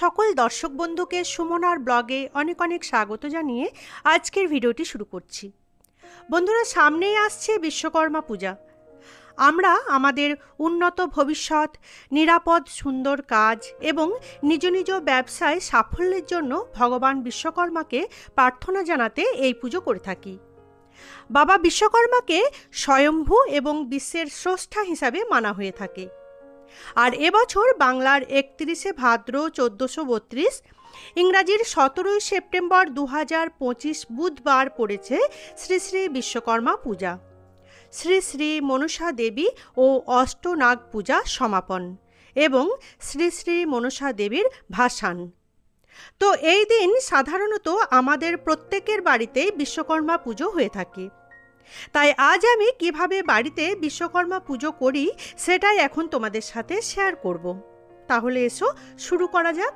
সকল দর্শক বন্ধুকে সুমনার ব্লগে অনেক অনেক স্বাগত জানিয়ে আজকের ভিডিওটি শুরু করছি। বন্ধুরা, সামনেই আসছে বিশ্বকর্মা পূজা। আমরা আমাদের উন্নত ভবিষ্যৎ, নিরাপদ সুন্দর কাজ এবং নিজ নিজ ব্যবসায় সাফল্যের জন্য ভগবান বিশ্বকর্মাকে প্রার্থনা জানাতে এই পুজো করে থাকি। বাবা বিশ্বকর্মাকে স্বয়ম্ভু এবং বিশ্বের স্রষ্টা হিসাবে মানা হয়ে থাকে। আর এবছর বাংলার 31শে ভাদ্র 1432, ইংরাজির 17ই সেপ্টেম্বর 2025 বুধবার পড়েছে শ্রী শ্রী বিশ্বকর্মা পূজা। শ্রী শ্রী মনসা দেবী ও অষ্টনাগ পূজা সমাপন এবং শ্রী শ্রী মনসা দেবীর ভাসান। তো এই দিন সাধারণত আমাদের প্রত্যেকের বাড়িতেই বিশ্বকর্মা পুজো হয়ে থাকে। তাই আজ আমি কিভাবে বাড়িতে বিশ্বকর্মা পুজো করি সেটাই এখন তোমাদের সাথে শেয়ার করব। তাহলে এসো শুরু করা যাক।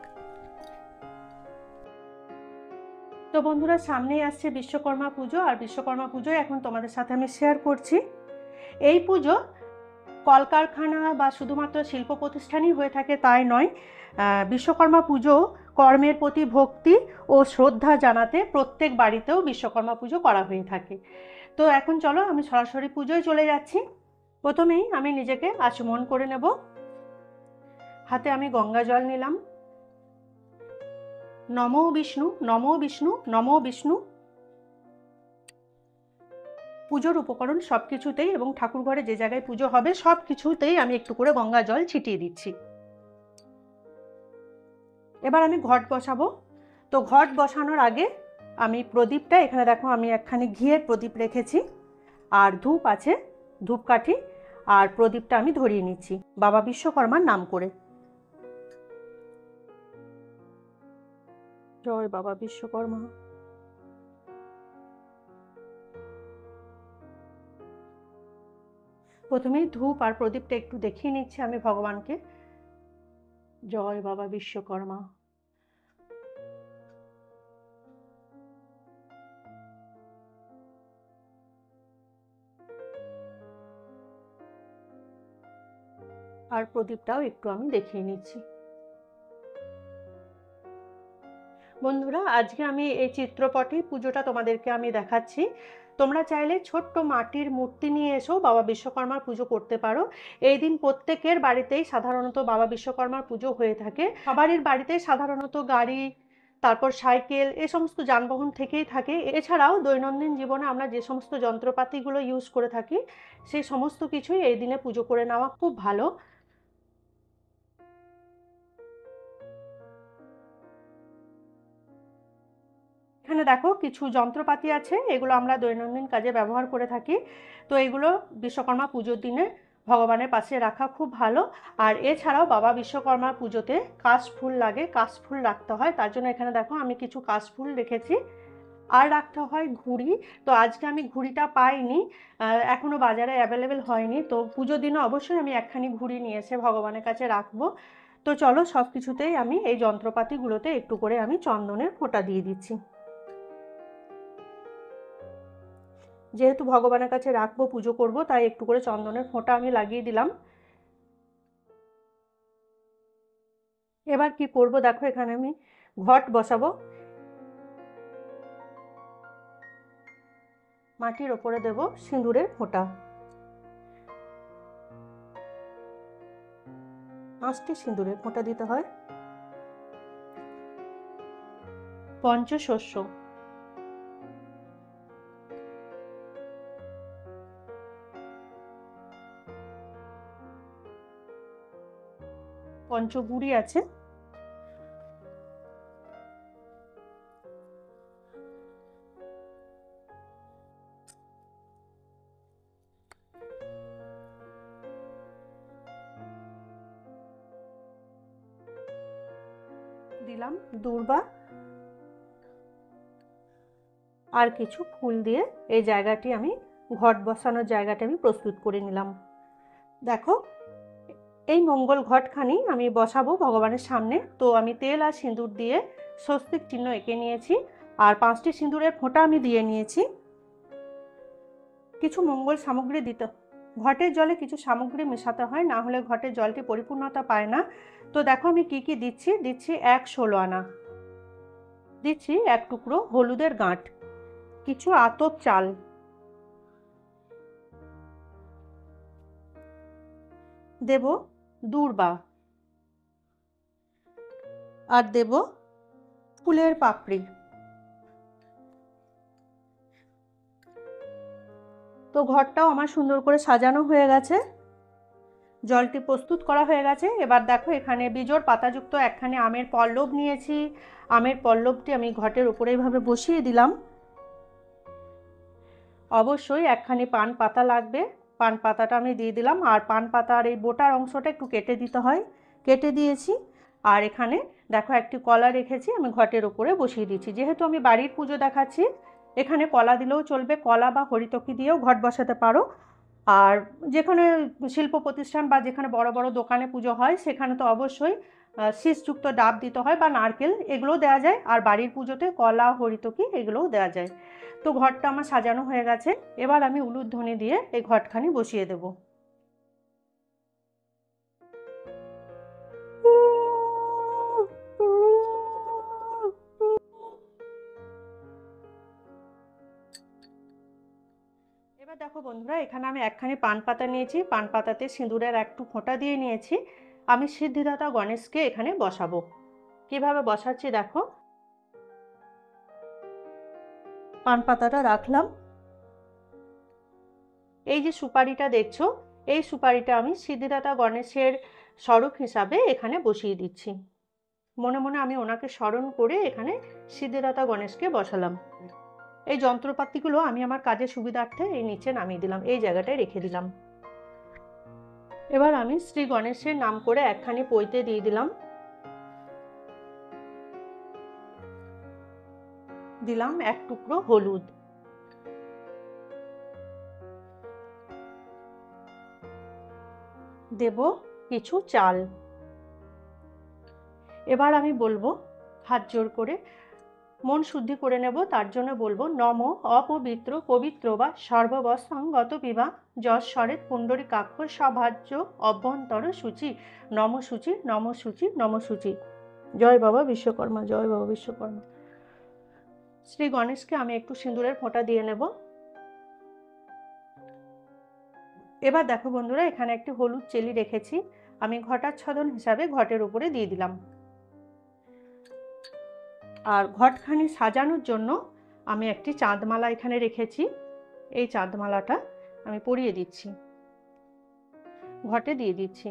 তো বন্ধুরা, সামনেই আসছে বিশ্বকর্মা পুজো, আর বিশ্বকর্মা পুজো এখন তোমাদের সাথে আমি শেয়ার করছি। এই পুজো কলকারখানা বা শুধুমাত্র শিল্প প্রতিষ্ঠানই হয়ে থাকে তাই নয়। বিশ্বকর্মা পুজো কর্মের প্রতি ভক্তি ও শ্রদ্ধা জানাতে প্রত্যেক বাড়িতেও বিশ্বকর্মা পুজো করা হয়ে থাকে। তো এখন চলো আমি সরাসরি পুজোয় চলে যাচ্ছি। প্রথমেই আমি নিজেকে আচমন করে নেব। হাতে আমি গঙ্গা জল নিলাম। নমো বিষ্ণু, নমো বিষ্ণু, নমো বিষ্ণু। পুজোর উপকরণ সব কিছুতেই এবং ঠাকুর ঘরে যে জায়গায় পুজো হবে সব কিছুতেই আমি একটু করে গঙ্গা জল ছিটিয়ে দিচ্ছি। এবার আমি ঘট বসাবো। তো ঘট বসানোর আগে আমি প্রদীপটা, এখানে দেখো আমি একখানি ঘিয়ের প্রদীপ রেখেছি, আর ধূপ আছে, ধূপকাঠি, আর প্রদীপটা আমি ধরিয়ে নিচ্ছি বাবা বিশ্বকর্মার নাম করে। জয় বাবা বিশ্বকর্মা। প্রথমেই ধূপ আর প্রদীপটা একটু দেখিয়ে নিচ্ছি আমি ভগবানকে। জয় বাবা বিশ্বকর্মা। আর প্রদীপটাও একটু আমি দেখিয়ে নিচ্ছি। বন্ধুরা, আজকে আমি এই চিত্রপটে পুজোটা তোমাদেরকে আমি দেখাচ্ছি। তোমরা চাইলে ছোট্ট মাটির মূর্তি নিয়ে এসেও বাবা বিশ্বকর্মার পুজো করতে পারো। এই দিন প্রত্যেকের বাড়িতেই সাধারণত বাবা বিশ্বকর্মার পুজো হয়ে থাকে। সবারই বাড়িতে সাধারণত গাড়ি, তারপর সাইকেল, এ সমস্ত যানবাহন থেকেই থাকে। এছাড়াও দৈনন্দিন জীবনে আমরা যে সমস্ত যন্ত্রপাতিগুলো ইউজ করে থাকি সেই সমস্ত কিছুই এই দিনে পুজো করে নেওয়া খুব ভালো। এখানে দেখো কিছু যন্ত্রপাতি আছে, এগুলো আমরা দৈনন্দিন কাজে ব্যবহার করে থাকি। তো এগুলো বিশ্বকর্মা পুজোর দিনে ভগবানের পাশে রাখা খুব ভালো। আর এছাড়াও বাবা বিশ্বকর্মার পুজোতে কাশফুল লাগে, কাশফুল রাখতে হয়, তার জন্য এখানে দেখো আমি কিছু কাশফুল রেখেছি। আর রাখতে হয় ঘুড়ি। তো আজকে আমি ঘুড়িটা পাইনি, এখনো বাজারে অ্যাভেলেবেল হয়নি। তো পুজোর দিনে অবশ্যই আমি একখানি ঘুড়ি নিয়ে এসে ভগবানের কাছে রাখবো। তো চলো সব কিছুতেই আমি এই যন্ত্রপাতিগুলোতে একটু করে আমি চন্দনের ফোঁটা দিয়ে দিচ্ছি। যেহেতু ভগবানের কাছে রাখবো, পুজো করব, তাই একটু করে চন্দনের ফোঁটা আমি লাগিয়ে দিলাম। এবার কি করব দেখো, এখানে আমি ঘট বসাবো। মাটির ওপরে দেব সিঁদুরের ফোঁটা। 5টি সিঁদুরের ফোঁটা দিতে হয়। পঞ্চশস্য, পঞ্চগুড়ি আছে, দিলাম দূর্বা, আর কিছু ফুল দিয়ে এই জায়গাটি আমি, ঘট বসানোর জায়গাটি আমি প্রস্তুত করে নিলাম। দেখো এই মঙ্গল ঘটখানি আমি বসাবো ভগবানের সামনে। তো আমি তেল আর সিঁদুর দিয়ে স্বস্তিক চিহ্ন এঁকে নিয়েছি, আর 5টি সিঁদুরের ফোঁটা আমি দিয়ে নিয়েছি। কিছু মঙ্গল সামগ্রী দিতে ঘটের জলে কিছু সামগ্রী মেশাতে হয়, না হলে ঘটের জলটি পরিপূর্ণতা পায় না। তো দেখো আমি কি কি দিচ্ছি। দিচ্ছি 1 ষোলো আনা, দিচ্ছি 1 টুকরো হলুদের গাঁট, কিছু আতপ চাল, দেব দূর্বা, আর দেব ফুলের পাপড়ি। তো ঘরটাও আমার সুন্দর করে সাজানো হয়ে গেছে, জলটি প্রস্তুত করা হয়ে গেছে। এবার দেখো এখানে বিজোড় পাতাযুক্ত একখানি আমের পল্লব নিয়েছি। আমের পল্লবটি আমি ঘটের উপরে এইভাবে বসিয়ে দিলাম। অবশ্যই একখানি পান পাতা লাগবে, পান পাতাটা আমি দিয়ে দিলাম। আর পান পাতার এই বোটার অংশটা একটু কেটে দিতে হয়, কেটে দিয়েছি। আর এখানে দেখো একটি কলা রেখেছি, আমি ঘটের উপরে বসিয়ে দিচ্ছি। যেহেতু আমি বাড়ির পুজো দেখাচ্ছি, এখানে কলা দিলেও চলবে, কলা বা হরিতকি দিয়েও ঘট বসাতে পারো। আর যেখানে শিল্প প্রতিষ্ঠান বা যেখানে বড় বড় দোকানে পুজো হয় সেখানে তো অবশ্যই শীষযুক্ত ডাব দিতে হয় বা নারকেল, এগুলোও দেওয়া যায়। আর বাড়ির পুজোতে কলা হরিতকি এগুলোও দেওয়া যায়। তো ঘরটা আমার সাজানো হয়ে গেছে। এবার আমি উলুধ্বনি দিয়ে এই ঘটখানি বসিয়ে দেব। এবার দেখো বন্ধুরা, এখানে আমি একখানি পান পাতা নিয়েছি, পান পাতাতে সিঁদুরের একটু ফোঁটা দিয়ে নিয়েছি। আমি সিদ্ধিদাতা গণেশকে এখানে বসাবো। কিভাবে বসাচ্ছি দেখো, পান পাতাটা রাখলাম। এই যে সুপারিটা দেখছো, এই সুপারিটা আমি সিদ্ধিদাতা গণেশের স্বরূপ হিসাবে এখানে বসিয়ে দিচ্ছি। মনে মনে আমি ওনাকে স্মরণ করে এখানে সিদ্ধিদাতা গণেশকে বসালাম। এই যন্ত্রপাতিগুলো আমি আমার কাজের সুবিধার্থে এই নিচে নামিয়ে দিলাম, এই জায়গাটায় রেখে দিলাম। এবার আমি শ্রী গণেশের নাম করে একখানি পইতে দিয়ে দিলাম। দিলাম 1 টুকরো হলুদ, দেব কিছু চাল। এবার আমি বলবো হাত জোর করে, মন শুদ্ধি করে নেব, তার জন্য বলবো নম অপবিত্র পবিত্র বা সর্ববসঙ্গত বিভা যশ্বরের পুণ্ডরীকাক্ষ সভাজ্য অভ্যন্তর সূচি নম সূচি নম সূচি নম সূচি। জয় বাবা বিশ্বকর্মা, জয় বাবা বিশ্বকর্মা। শ্রী গণেশকে আমি একটু সিঁদুরের ফোঁটা দিয়ে নেব। এবার দেখো বন্ধুরা, এখানে একটি হলুদ চেলি রেখেছি, আমি ঘটাচ্ছাদন হিসাবে ঘটের উপরে দিয়ে দিলাম। আর ঘটখানি সাজানোর জন্য আমি একটি চাঁদমালা এখানে রেখেছি, এই চাঁদমালাটা আমি পরিয়ে দিচ্ছি, ঘটে দিয়ে দিচ্ছি।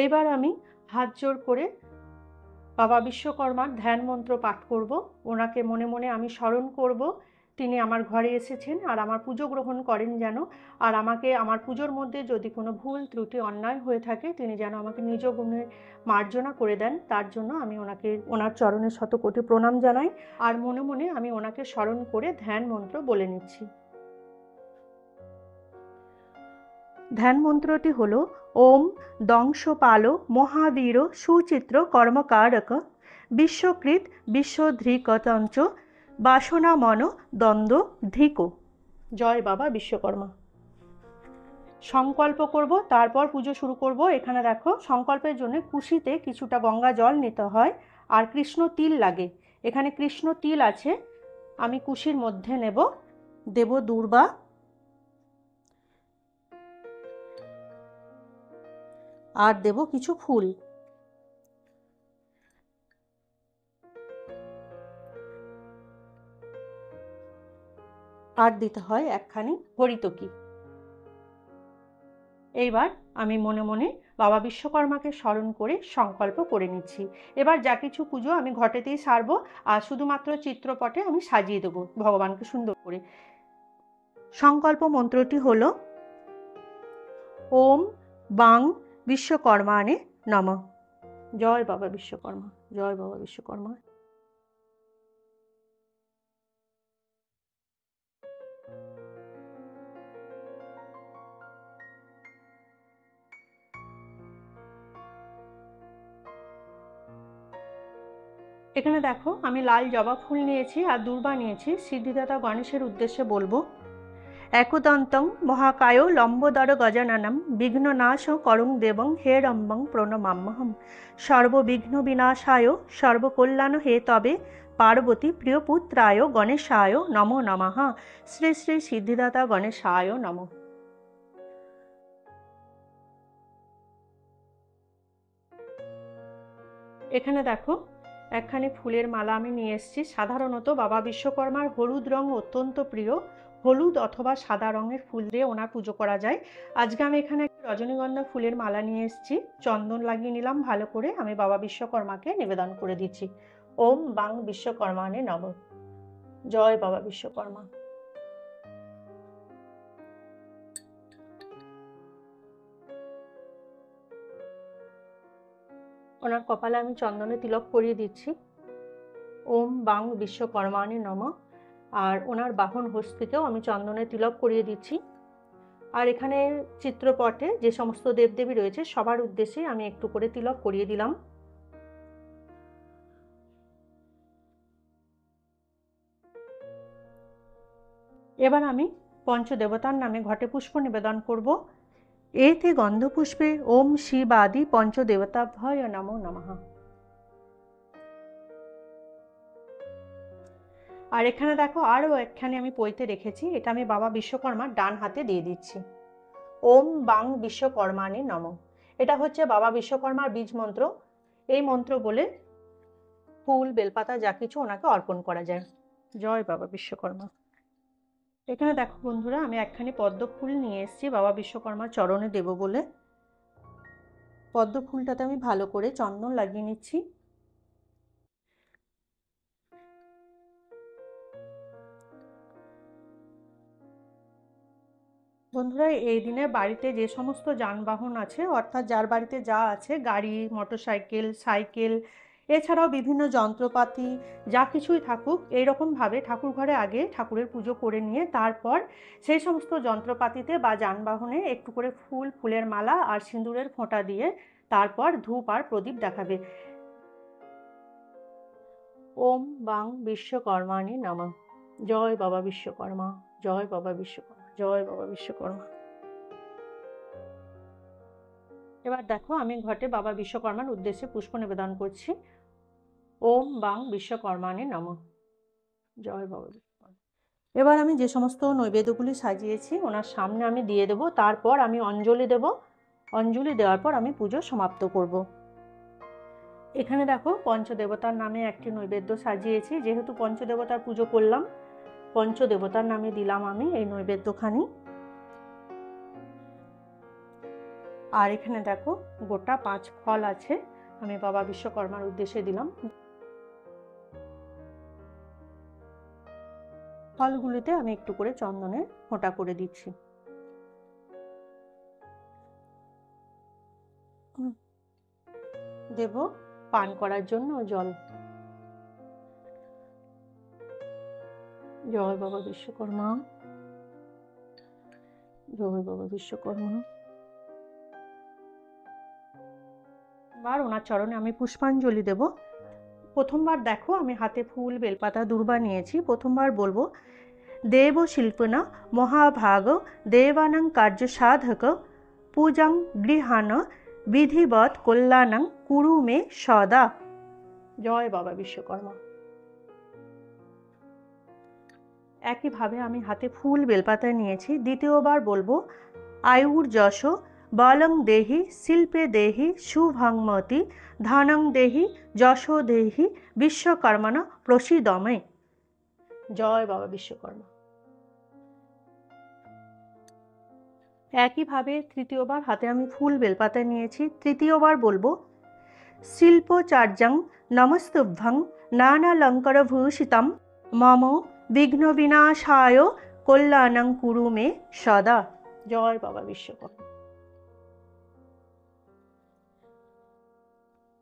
এইবার আমি হাত জোড় করে বাবা বিশ্বকর্মার ধ্যান মন্ত্র পাঠ করব। ওনাকে মনে মনে আমি স্মরণ করব, তিনি আমার ঘরে এসেছেন আর আমার পুজো গ্রহণ করেন যেন। আর আমাকে আমার পুজোর মধ্যে যদি কোনো ভুল ত্রুটি অন্যায় হয়ে থাকে, তিনি যেন আমাকে নিজ গুণে মার্জনা করে দেন। তার জন্য আমি ওনাকে ওনার চরণে শতকোটি প্রণাম জানাই। আর মনে মনে আমি ওনাকে স্মরণ করে ধ্যান মন্ত্র বলে নিচ্ছি। ধ্যান মন্ত্রটি হলো ওম দংশপাল মহাবীর সুচিত্র কর্মকারক বিশ্বকৃত বিশ্বধৃকতঞ্চ বাসনা মন দ্বন্দ্ব ধিক। জয় বাবা বিশ্বকর্মা। সংকল্প করব, তারপর পুজো শুরু করব। এখানে দেখো সংকল্পের জন্য কুশিতে কিছুটা গঙ্গা জল নিতে হয়, আর কৃষ্ণ তিল লাগে। এখানে কৃষ্ণ তিল আছে, আমি কুশির মধ্যে নেব, দেব দূর্বা, আর দেব কিছু ফুল। আর দিতে হয় একখানি হরিতকি। এইবার আমি মনে মনে বাবা বিশ্বকর্মাকে স্মরণ করে সংকল্প করে নিচ্ছি। এবার যা কিছু পুজো আমি ঘটেতেই সারবো, আর শুধুমাত্র চিত্রপটে আমি সাজিয়ে দেবো ভগবানকে সুন্দর করে। সংকল্প মন্ত্রটি হলো ওম বাং বিশ্বকর্মানে নমঃ। জয় বাবা বিশ্বকর্মা, জয় বাবা বিশ্বকর্মা। এখানে দেখো আমি লাল জবা ফুল নিয়েছি আর দূর্বা নিয়েছি। সিদ্ধিদাতা গণেশের উদ্দেশ্যে বলবো, একদন্তং মহাকায় লম্বোদর গজাননম বিঘ্ননাশ করং দেবং হেরম্বং প্রণমাম্যহম সর্ববিঘ্ন বিনাশায় সর্বকল্যাণ হে তবে পার্বতী প্রিয়পুত্রায় গণেশায় নমো নমঃ। শ্রী শ্রী সিদ্ধিদাতা গণেশায় নমঃ। এখানে দেখো একখানি ফুলের মালা আমি নিয়ে এসেছি। সাধারণত বাবা বিশ্বকর্মার হলুদ রং অত্যন্ত প্রিয়। হলুদ অথবা সাদা রঙের ফুল দিয়ে ওনার পুজো করা যায়। আজকে আমি এখানে একটা রজনীগন্ধা ফুলের মালা নিয়ে এসেছি। চন্দন লাগিয়ে নিলাম ভালো করে। আমি বাবা বিশ্বকর্মাকে নিবেদন করে দিচ্ছি। ওম বাং বিশ্বকর্মানে নমঃ। জয় বাবা বিশ্বকর্মা। ওনার কপালে আমি চন্দনে তিলক পরিয়ে দিচ্ছি। ওম বাং বিশ্বকর্মানে নমঃ। আর ওনার বাহন হস্তিকেও আমি চন্দনের তিলক করিয়ে দিচ্ছি। আর এখানে চিত্রপটে যে সমস্ত দেবদেবী রয়েছে সবার উদ্দেশ্যে আমি একটু করে তিলক করিয়ে দিলাম। এবার আমি পঞ্চদেবতার নামে ঘটে পুষ্প নিবেদন করব। এতে গন্ধপুষ্পে ওম শিবাদি পঞ্চদেবতাভ্যয় নমো নমঃ। আর এখানে দেখো আরও একখানে আমি পইতে রেখেছি। এটা আমি বাবা বিশ্বকর্মার ডান হাতে দিয়ে দিচ্ছি। ওম বাং বিশ্বকর্মানে নমঃ। এটা হচ্ছে বাবা বিশ্বকর্মার বীজ মন্ত্র। এই মন্ত্র বলে ফুল বেলপাতা যা কিছু ওনাকে অর্পণ করা যায়। জয় বাবা বিশ্বকর্মা। এখানে দেখো বন্ধুরা আমি একখানি পদ্ম ফুল নিয়ে এসেছি বাবা বিশ্বকর্মার চরণে দেব বলে। পদ্ম ফুলটাতে আমি ভালো করে চন্দন লাগিয়ে নিচ্ছি। বন্ধুরা এই দিনে বাড়িতে যে সমস্ত যানবাহন আছে, অর্থাৎ যার বাড়িতে যা আছে, গাড়ি, মোটরসাইকেল, সাইকেল, এছাড়াও বিভিন্ন যন্ত্রপাতি যা কিছুই থাকুক, এইরকমভাবে ঠাকুর ঘরে আগে ঠাকুরের পুজো করে নিয়ে তারপর সেই সমস্ত যন্ত্রপাতিতে বা যানবাহনে একটু করে ফুল, ফুলের মালা আর সিঁদুরের ফোঁটা দিয়ে তারপর ধূপ আর প্রদীপ দেখাবে। ওম বাং বিশ্বকর্মাণি নমঃ। জয় বাবা বিশ্বকর্মা, জয় বাবা বিশ্বকর্মা, জয় বাবা বিশ্বকর্মা। এবার দেখো আমি ঘটে বাবা বিশ্বকর্মার উদ্দেশ্যে পুষ্প নিবেদন করছি। ওম বাং বিশ্বকর্মাণি নমঃ। জয় বাবা বিশ্বকর্মা। এবার আমি যে সমস্ত নৈবেদ্যগুলি সাজিয়েছি ওনার সামনে আমি দিয়ে দেব। তারপর আমি অঞ্জলি দেব। অঞ্জলি দেওয়ার পর আমি পুজো সমাপ্ত করব। এখানে দেখো পঞ্চদেবতার নামে একটি নৈবেদ্য সাজিয়েছি। যেহেতু পঞ্চদেবতার পুজো করলাম, পঞ্চদেবতার নামে দিলাম আমি এই নৈবেদ্যখানি। আর এখানে দেখো গোটা 5 ফল আছে, আমি বাবা বিশ্বকর্মার উদ্দেশ্যে দিলাম। ফলগুলিতে আমি একটু করে চন্দনের ফোঁটা করে দিচ্ছি। দেব পান করার জন্য জল। জয় বাবা বিশ্বকর্মা, জয় বাবা বিশ্বকর্মা। এবার ওনার চরণে আমি পুষ্পাঞ্জলি দেব। প্রথমবার দেখো আমি হাতে ফুল, বেলপাতা, দূর্বা নিয়েছি। প্রথমবার বলবো, দেব শিল্পনা মহাভাগ দেবানাং কার্য সাধক পূজাং গৃহাণ বিধিবৎ কল্যাণং কুরু মে সদা। জয় বাবা বিশ্বকর্মা। একইভাবে আমি হাতে ফুল, বেলপাতা নিয়েছি। দ্বিতীয়বার বলবো, আয়ুর যশ বলং দেহি শিল্পে দেহি শুভংমতি ধনং দেহি যশ দেহি বিশ্বকর্মণ প্রসিদমে। জয় বাবা বিশ্বকর্মা। একইভাবে তৃতীয়বার হাতে আমি ফুল, বেলপাতা নিয়েছি। তৃতীয়বার বলবো, শিল্পচার্যং নমস্তুভ্যং নানালঙ্কারভূষিতম মম বিঘ্ন বিনাশায় কল্যাণং কুরু মে সদা। জয় বাবা বিশ্বকর্মা।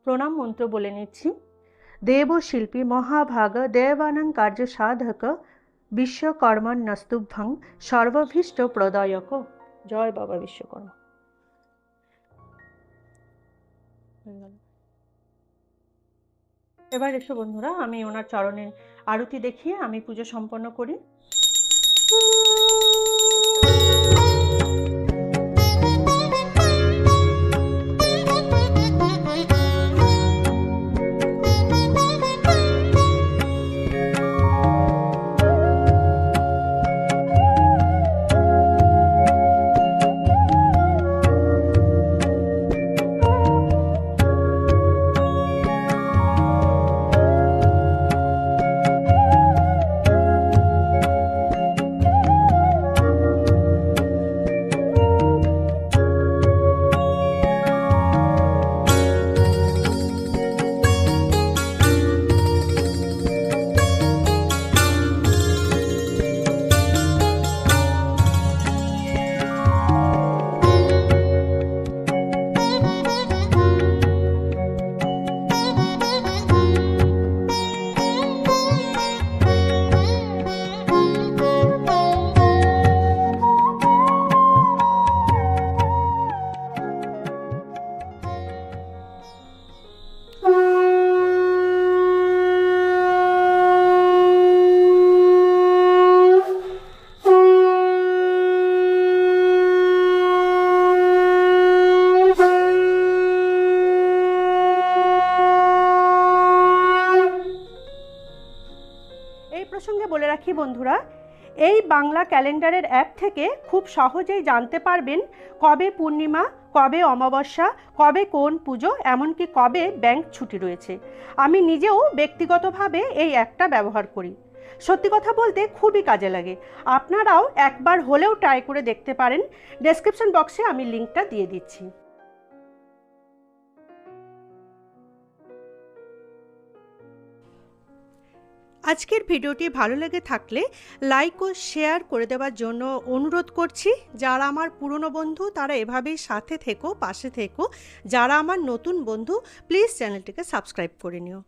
প্রণাম মন্ত্র বলে নিচ্ছি। দেবশিল্পী মহাভাগ দেবানাং কার্য সাধক বিশ্বকর্মণ্যস্তুভ্যং সর্বভীষ্ট প্রদায়ক। জয় বাবা বিশ্বকর্মা। এবার এসো বন্ধুরা, আমি ওনার চরণে আরতি দেখিয়ে আমি পুজো সম্পন্ন করি। এই প্রসঙ্গে বলে রাখি বন্ধুরা, এই বাংলা ক্যালেন্ডারের অ্যাপ থেকে খুব সহজেই জানতে পারবেন কবে পূর্ণিমা, কবে অমাবস্যা, কবে কোন পুজো, এমনকি কবে ব্যাংক ছুটি রয়েছে। আমি নিজেও ব্যক্তিগতভাবে এই অ্যাপটা ব্যবহার করি। সত্যি কথা বলতে খুবই কাজে লাগে। আপনারাও একবার হলেও ট্রাই করে দেখতে পারেন। ডেসক্রিপশন বক্সে আমি লিঙ্কটা দিয়ে দিচ্ছি। আজকের ভিডিওটি ভালো লেগে থাকলে লাইক ও শেয়ার করে দেওয়ার জন্য অনুরোধ করছি। যারা আমার পুরনো বন্ধু তারা এভাবেই সাথে থেকো, পাশে থেকো। যারা আমার নতুন বন্ধু প্লিজ চ্যানেলটিকে সাবস্ক্রাইব করে নিও।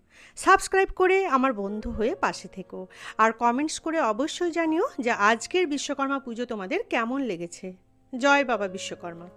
সাবস্ক্রাইব করে আমার বন্ধু হয়ে পাশে থেকো। আর কমেন্টস করে অবশ্যই জানিও যে আজকের বিশ্বকর্মা পুজো তোমাদের কেমন লেগেছে। জয় বাবা বিশ্বকর্মা।